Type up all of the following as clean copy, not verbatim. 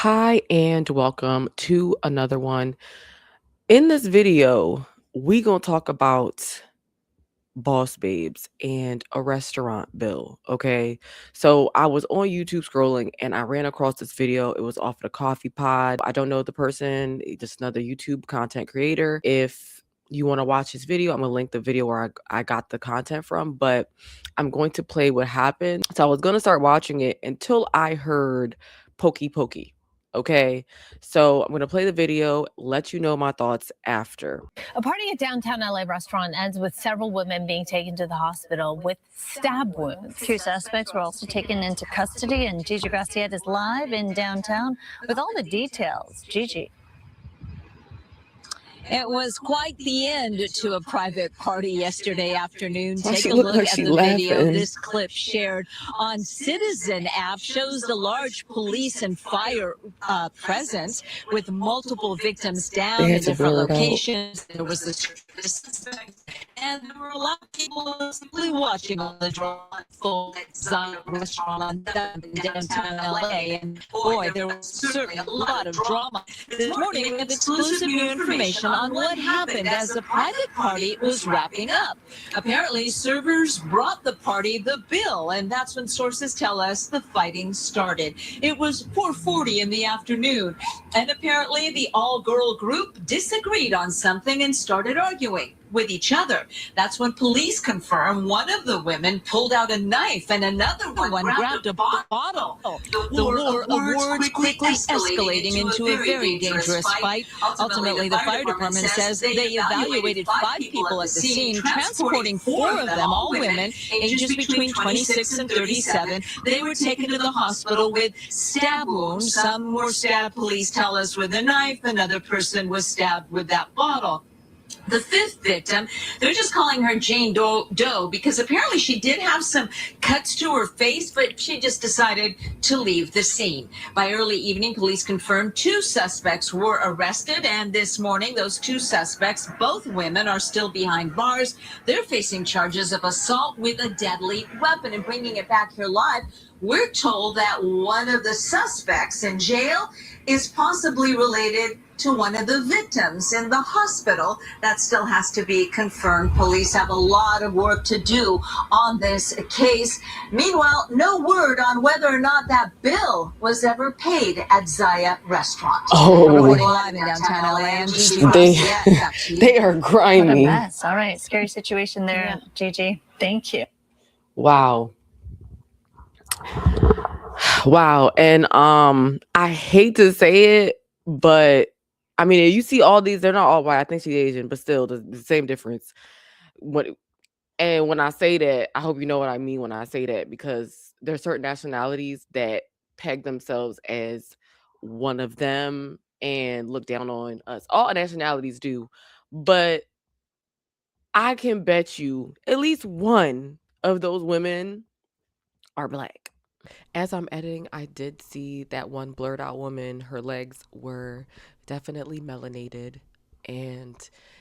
Hi, and welcome to another one. In this video, we gonna talk about boss babes and a restaurant bill. Okay, so I was on YouTube scrolling and I ran across this video. It was off the Coffee Pod. I don't know the person, just another YouTube content creator. If you want to watch this video, I'm gonna link the video where I got the content from, but I'm going to play what happened. So I was gonna start watching it until I heard Pokey Pokey. Okay, so I'm gonna play the video, let you know my thoughts after. A party at downtown LA restaurant ends with several women being taken to the hospital with stab wounds. Two suspects were also taken into custody, and Gigi Graciette is live in downtown with all the details. Gigi. It was quite the end to a private party yesterday afternoon. Why Take she a look look like at she the video. laughing? This clip shared on Citizen app shows the large police and fire presence with multiple victims down They in had to different blur it out. locations. There was the suspect, and there were a lot of people simply watching on the drama unfold at Zion restaurant in downtown LA. And boy, there was certainly a lot of drama. This morning we have exclusive new information on what happened as the private party was wrapping up. Apparently, servers brought the party the bill, and that's when sources tell us the fighting started. It was 4:40 in the afternoon, and apparently the all-girl group disagreed on something and started arguing with each other. That's when police confirm one of the women pulled out a knife and another one grabbed a bottle. The war of words quickly escalating into a very dangerous fight. Ultimately, the fire department says they evaluated 5 people at the scene, transporting 4 of them, all women, ages between 26 and 37. They were taken to the hospital with stab wounds. Some were stabbed, police tell us, with a knife. Another person was stabbed with that bottle. The 5th victim, they're just calling her Jane Doe because apparently she did have some cuts to her face, but she just decided to leave the scene. By early evening, police confirmed 2 suspects were arrested, and this morning, those 2 suspects, both women, are still behind bars. They're facing charges of assault with a deadly weapon. And bringing it back here live, we're told that one of the suspects in jail is possibly related to one of the victims in the hospital. That still has to be confirmed. Police have a lot of work to do on this case. Meanwhile, no word on whether or not that bill was ever paid at Zaya Restaurant. Reporting live in downtown LA, I'm Gigi Graciette. They are What a grimy. mess. All right. Scary situation there, Gigi. Thank you. Wow. Wow. And I hate to say it, but I mean, you see all these, they're not all white. I think she's Asian, but still the same difference. And when I say that, I hope you know what I mean when I say that, because there's certain nationalities that peg themselves as one of them and look down on us. All nationalities do, but I can bet you at least one of those women are black. As I'm editing, I did see that one blurred out woman. Her legs were definitely melanated. And,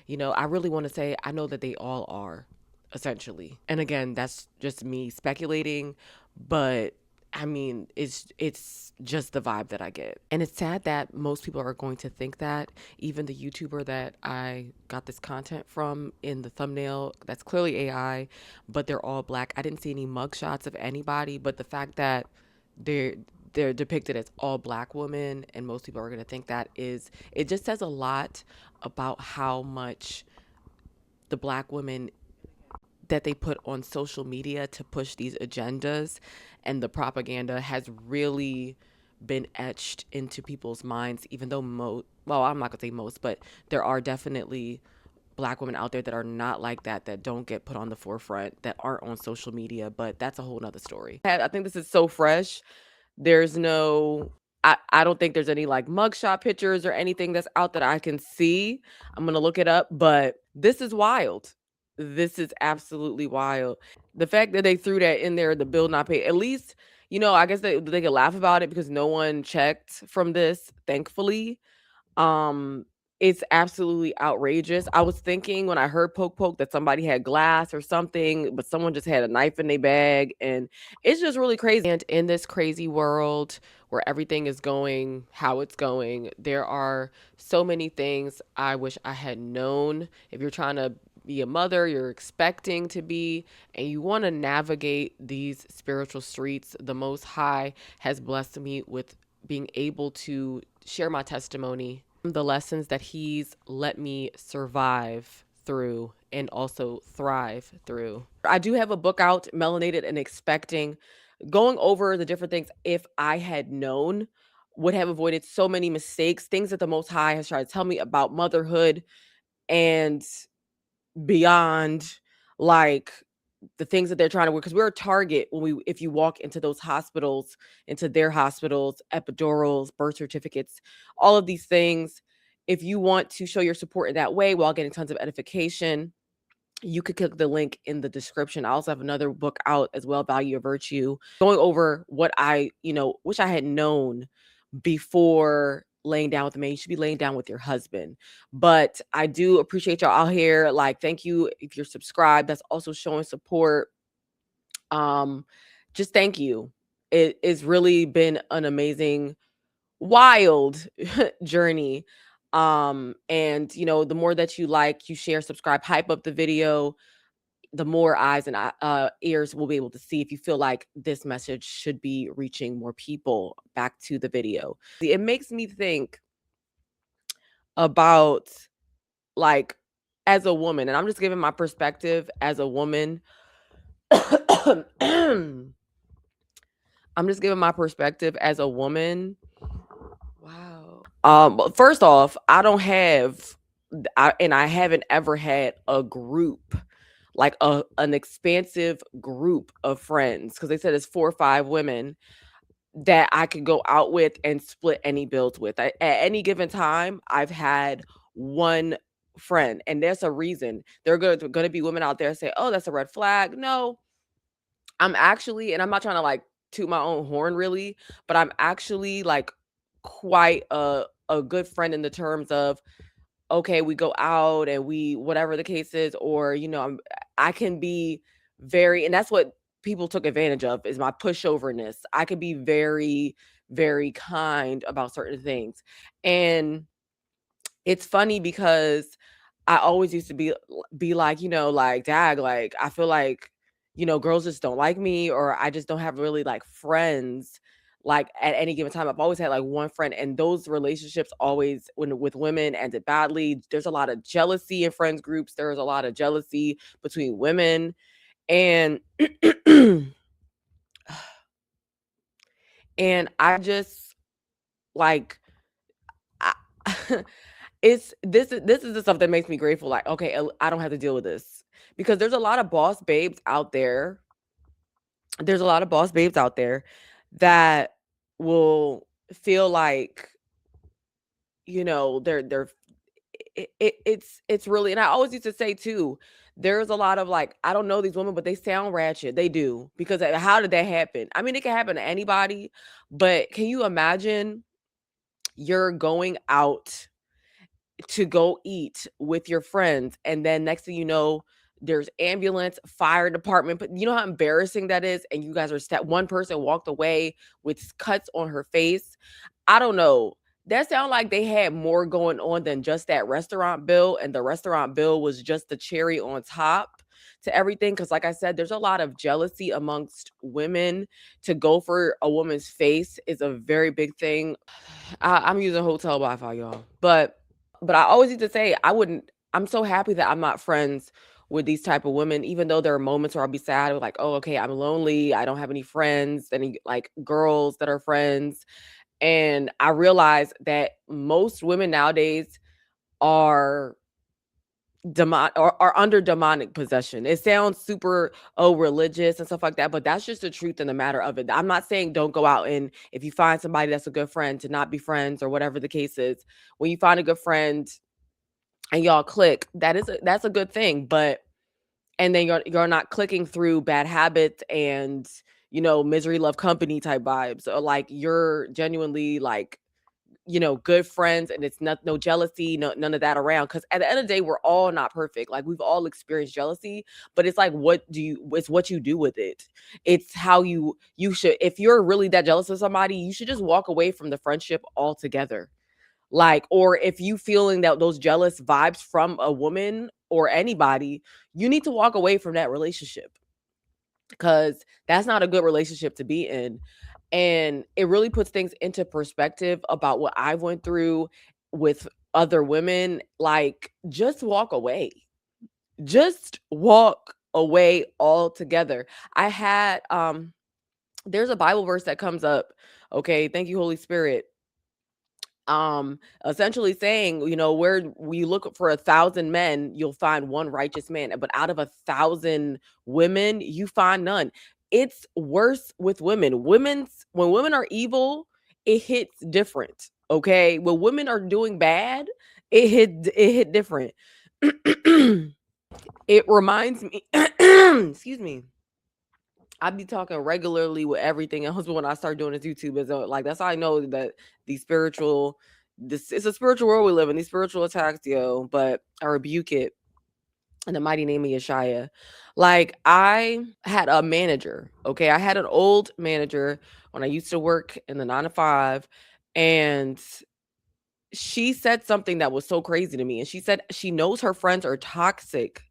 I really want to say I know that they all are, essentially. And again, that's just me speculating, but I mean, it's just the vibe that I get. And it's sad that most people are going to think that. Even the YouTuber that I got this content from in the thumbnail, that's clearly AI, but they're all black. I didn't see any mugshots of anybody, but the fact that they're depicted as all black women and most people are going to think that it just says a lot about how much the black women that they put on social media to push these agendas and the propaganda has really been etched into people's minds, even though well, I'm not gonna say most, but there are definitely black women out there that are not like that don't get put on the forefront, that aren't on social media, but that's a whole nother story. I think this is so fresh. There's no I don't think there's any like mugshot pictures or anything that's out that I can see. I'm gonna look it up, but this is wild. This is absolutely wild. The fact that they threw that in there, the bill not paid, at least, I guess they could laugh about it because no one checked from this, thankfully. Um, it's absolutely outrageous. I was thinking when I heard poke poke that somebody had glass or something, but someone just had a knife in their bag. And it's just really crazy. And in this crazy world where everything is going how it's going, there are so many things I wish I had known. If you're trying to be a mother, you're expecting to be, and you want to navigate these spiritual streets, the Most High has blessed me with being able to share my testimony, the lessons that he's let me survive through and also thrive through. I do have a book out, Melanated and Expecting, going over the different things if I had known would have avoided so many mistakes, things that the Most High has tried to tell me about motherhood and beyond, like the things that they're trying to work, because we're a target when we if you walk into those hospitals, into their hospitals, epidurals, birth certificates, all of these things. If you want to show your support in that way while getting tons of edification, you could click the link in the description. I also have another book out as well, Value of Virtue, going over what I, wish I had known before laying down with a man. You should be laying down with your husband. But I do appreciate y'all out here. Like, thank you if you're subscribed. That's also showing support. Just thank you. It's really been an amazing, wild journey. And the more that you like, you share, subscribe, hype up the video, the more eyes and ears will be able to see if you feel like this message should be reaching more people. Back to the video. It makes me think about, like, as a woman, and I'm just giving my perspective as a woman. I'm just giving my perspective as a woman. Wow. But first off, I don't have, and I haven't ever had a group, like an expansive group of friends, because they said it's 4 or 5 women that I could go out with and split any bills with. At any given time, I've had one friend, and there's a reason. There are going to be women out there say, "Oh, that's a red flag." No, I'm actually, and I'm not trying to like toot my own horn really, but I'm actually like quite a good friend in the terms of, okay, we go out and we whatever the case is, or I can be very, and that's what people took advantage of, is my pushoverness. I could be very, very kind about certain things. And it's funny because I always used to be like, like, dag, like, I feel like, girls just don't like me, or I just don't have really like friends. Like at any given time, I've always had like one friend, and those relationships always, when with women, ended badly. There's a lot of jealousy in friends groups. There's a lot of jealousy between women, and and I just like, I, this is the stuff that makes me grateful. Like, okay, I don't have to deal with this, because there's a lot of boss babes out there. There's a lot of boss babes out there that will feel like, they're it's really, and I always used to say too, there's a lot of like, I don't know these women, but they sound ratchet. They do, because how did that happen? I mean, it can happen to anybody, but can you imagine you're going out to go eat with your friends, and then next thing you know, there's ambulance, fire department, but you know how embarrassing that is, and you guys are one person walked away with cuts on her face. I don't know. That sound like they had more going on than just that restaurant bill, and the restaurant bill was just the cherry on top to everything. Because like I said, there's a lot of jealousy amongst women. To go for a woman's face is a very big thing. I'm using hotel Wi-Fi, y'all. But I always used to say, I'm so happy that I'm not friends with these type of women, even though there are moments where I'll be sad, like, oh, okay, I'm lonely. I don't have any friends, any like girls that are friends. And I realize that most women nowadays are are under demonic possession. It sounds super religious and stuff like that, but that's just the truth in the matter of it. I'm not saying don't go out, and if you find somebody that's a good friend, to not be friends or whatever the case is. When you find a good friend and y'all click, that's a good thing. But and then you're not clicking through bad habits and misery love company type vibes, or like you're genuinely like good friends, and it's no jealousy, none of that around. Because at the end of the day, we're all not perfect. Like, we've all experienced jealousy, but it's like, it's what you do with it. It's how you should, if you're really that jealous of somebody, you should just walk away from the friendship altogether. Like, or if you feeling that those jealous vibes from a woman or anybody, you need to walk away from that relationship, because that's not a good relationship to be in. And it really puts things into perspective about what I went through with other women. Like, just walk away. Just walk away altogether. I had there's a Bible verse that comes up. Okay, thank you, Holy Spirit. Essentially saying, where we look for 1,000 men, you'll find one righteous man, but out of 1,000 women, you find none. It's worse with women. When women are evil, it hits different. Okay, when women are doing bad, it hit different. It reminds me excuse me, I be talking regularly with everything else, but when I start doing this YouTube, is like, that's how I know that it's a spiritual world we live in. These spiritual attacks, but I rebuke it in the mighty name of Yeshua. Like, I had a manager, okay? I had an old manager when I used to work in the 9 to 5, and she said something that was so crazy to me. And she said she knows her friends are toxic,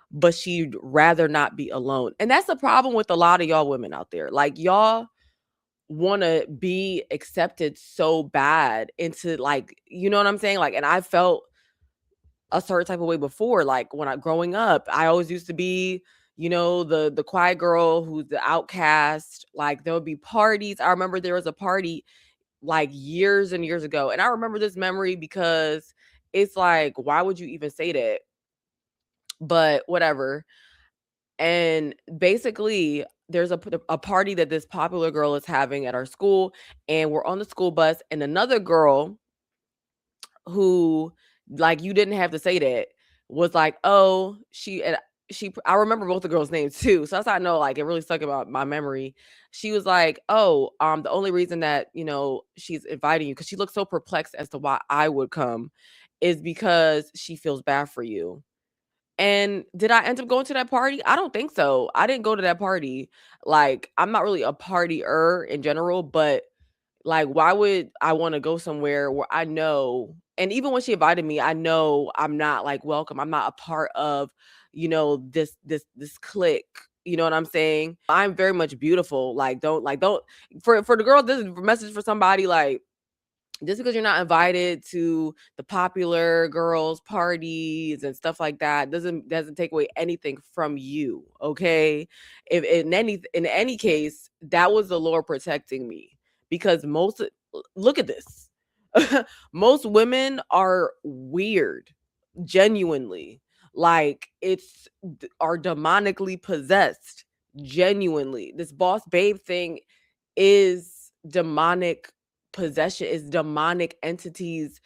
but she'd rather not be alone. And that's the problem with a lot of y'all women out there. Like, y'all want to be accepted so bad into, like, you know what I'm saying? Like, and I felt a certain type of way before. Like, when I growing up, I always used to be, the quiet girl who's the outcast. Like, there would be parties. I remember there was a party like years and years ago. And I remember this memory because it's like, why would you even say that? But whatever. And basically, there's a party that this popular girl is having at our school, and we're on the school bus, and another girl who, like, you didn't have to say that, was like, oh, I remember both the girls' names too. So that's how I know, like, it really stuck about my memory. She was like, oh, the only reason that, she's inviting you, because she looked so perplexed as to why I would come, is because she feels bad for you. And did I end up going to that party? I don't think so. I didn't go to that party. Like, I'm not really a partier in general, but, like, why would I want to go somewhere where I know, and even when she invited me, I know I'm not, like, welcome. I'm not a part of, this clique. You know what I'm saying? I'm very much beautiful. Like, don't for the girl, this is a message for somebody. Like, just because you're not invited to the popular girls parties and stuff like that doesn't take away anything from you. Okay, if in any case, that was the Lord protecting me, because look at this. Most women are weird, genuinely. Like, are demonically possessed, genuinely. This boss babe thing is demonic possession, is demonic entities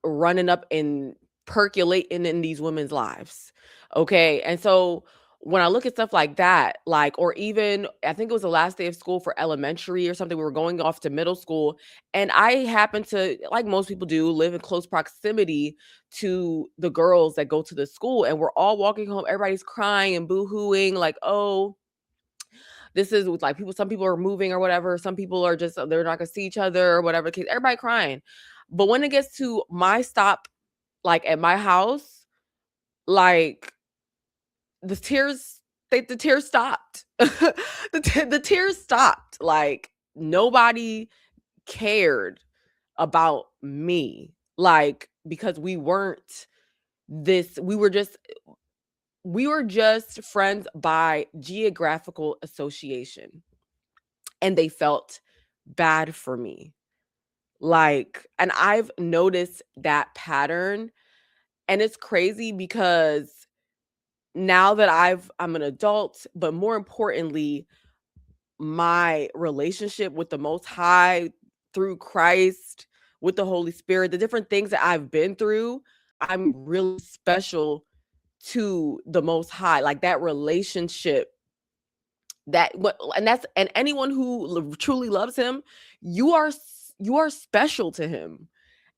running up and percolating in these women's lives. Okay. And so when I look at stuff like that, like, or even I think it was the last day of school for elementary or something, we were going off to middle school, and I happen to, like most people do, live in close proximity to the girls that go to the school, and we're all walking home, everybody's crying and boo-hooing, like, oh, this is with, like, some people are moving or whatever. Some people are just, they're not gonna see each other or whatever the case. Everybody crying. But when it gets to my stop, like at my house, like, the tears, the tears stopped. The tears stopped. Like, nobody cared about me. Like, because we were just friends by geographical association, and they felt bad for me. Like, and I've noticed that pattern, and it's crazy because now that I'm an adult, but more importantly, my relationship with the Most High through Christ, with the Holy Spirit, the different things that I've been through, I'm really special to the Most High. Like, that relationship, and anyone who truly loves him, you are special to him.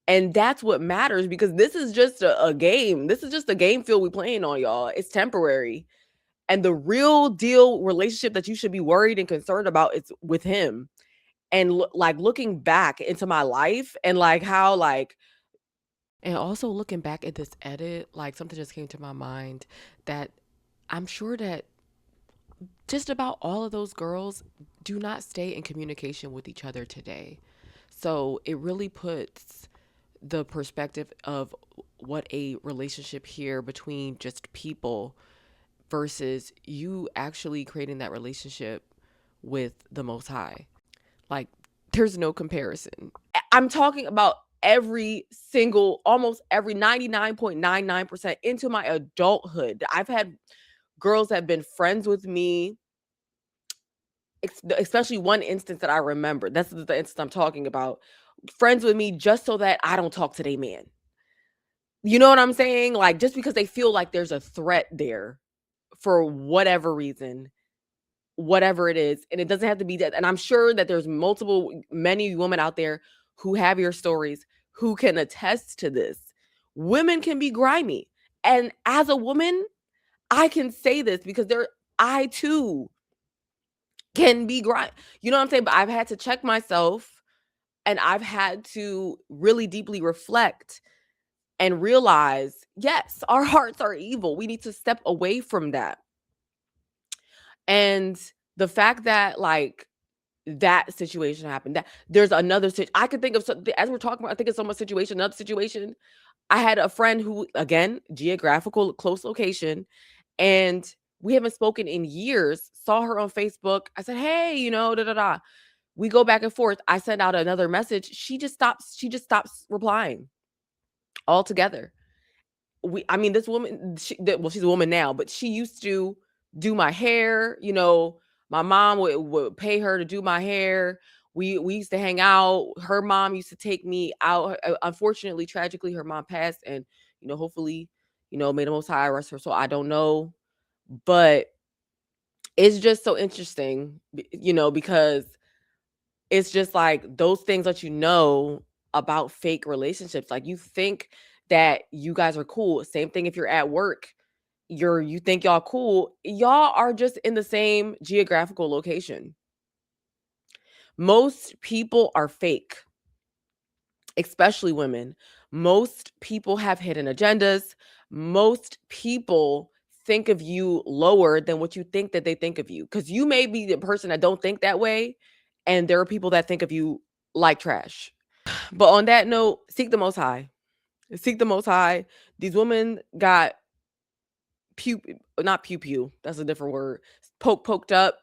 And that's what matters, because this is just a game. This is just a game field we playing on, y'all. It's temporary. And the real deal relationship that you should be worried and concerned about is with him. And like looking back into my life and like how like, and also looking back at this edit, like something just came to my mind that I'm sure that just about all of those girls do not stay in communication with each other today. So it really puts the perspective of what a relationship here between just people versus you actually creating that relationship with the Most High. Like, there's no comparison. I'm talking about every single, almost every 99.99% into my adulthood. I've had girls that have been friends with me, especially one instance that I remember. That's the instance I'm talking about. Friends with me just so that I don't talk to their man. You know what I'm saying? Like, just because they feel like there's a threat there for whatever reason, whatever it is. And it doesn't have to be that. And I'm sure that there's many women out there who have your stories who can attest to this. Women can be grimy. And as a woman, I can say this because I too can be grimy. You know what I'm saying? But I've had to check myself, and I've had to really deeply reflect and realize, yes, our hearts are evil. We need to step away from that. And the fact that like that situation happened, that there's another I could think of something as we're talking about. I think of someone's situation, another situation. I had a friend who, again, geographical close location, and we haven't spoken in years. Saw her on Facebook. I said, hey, you know, da da da. We go back and forth. I send out another message. She just stops replying altogether. This woman, she's a woman now, but she used to do my hair. You know, my mom would pay her to do my hair. We used to hang out. Her mom used to take me out. Unfortunately, tragically, her mom passed, and you know, hopefully, you know, may the Most High rest her soul. I don't know, but it's just so interesting, you know, because it's just like those things that you know about fake relationships. Like, you think that you guys are cool. Same thing if you're at work. You think y'all cool. Y'all are just in the same geographical location. Most people are fake, especially women. Most people have hidden agendas. Most people think of you lower than what you think that they think of you. Because you may be the person that don't think that way, and there are people that think of you like trash. But on that note, seek the Most High. Seek the Most High. These women got not pew pew. That's a different word. Poked up.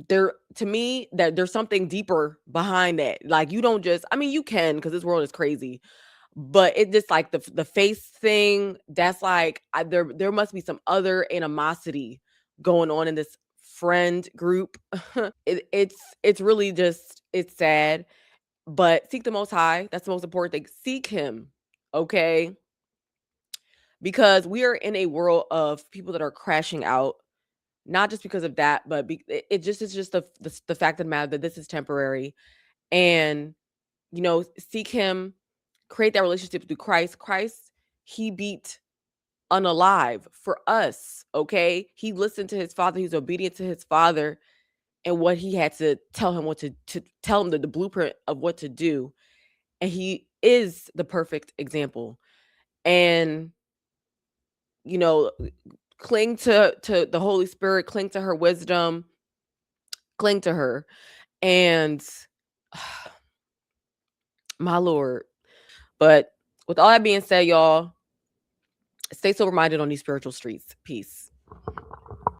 To me, that there's something deeper behind that. Like, you don't just, you can, because this world is crazy. But it just like the face thing. That's like there must be some other animosity going on in this friend group. It's really just, it's sad. But seek the Most High. That's the most important thing. Seek Him, okay? Because we are in a world of people that are crashing out, not just because of that, but it's just the fact of the matter that this is temporary. And you know, seek Him, create that relationship through Christ. Christ, He beat unalive for us, okay? He listened to His Father. He's obedient to His Father, and what He had to tell him to tell him the blueprint of what to do. And He is the perfect example. And you know, cling to the Holy Spirit, cling to her wisdom, cling to her. And my Lord. But with all that being said, y'all, stay sober minded on these spiritual streets. Peace.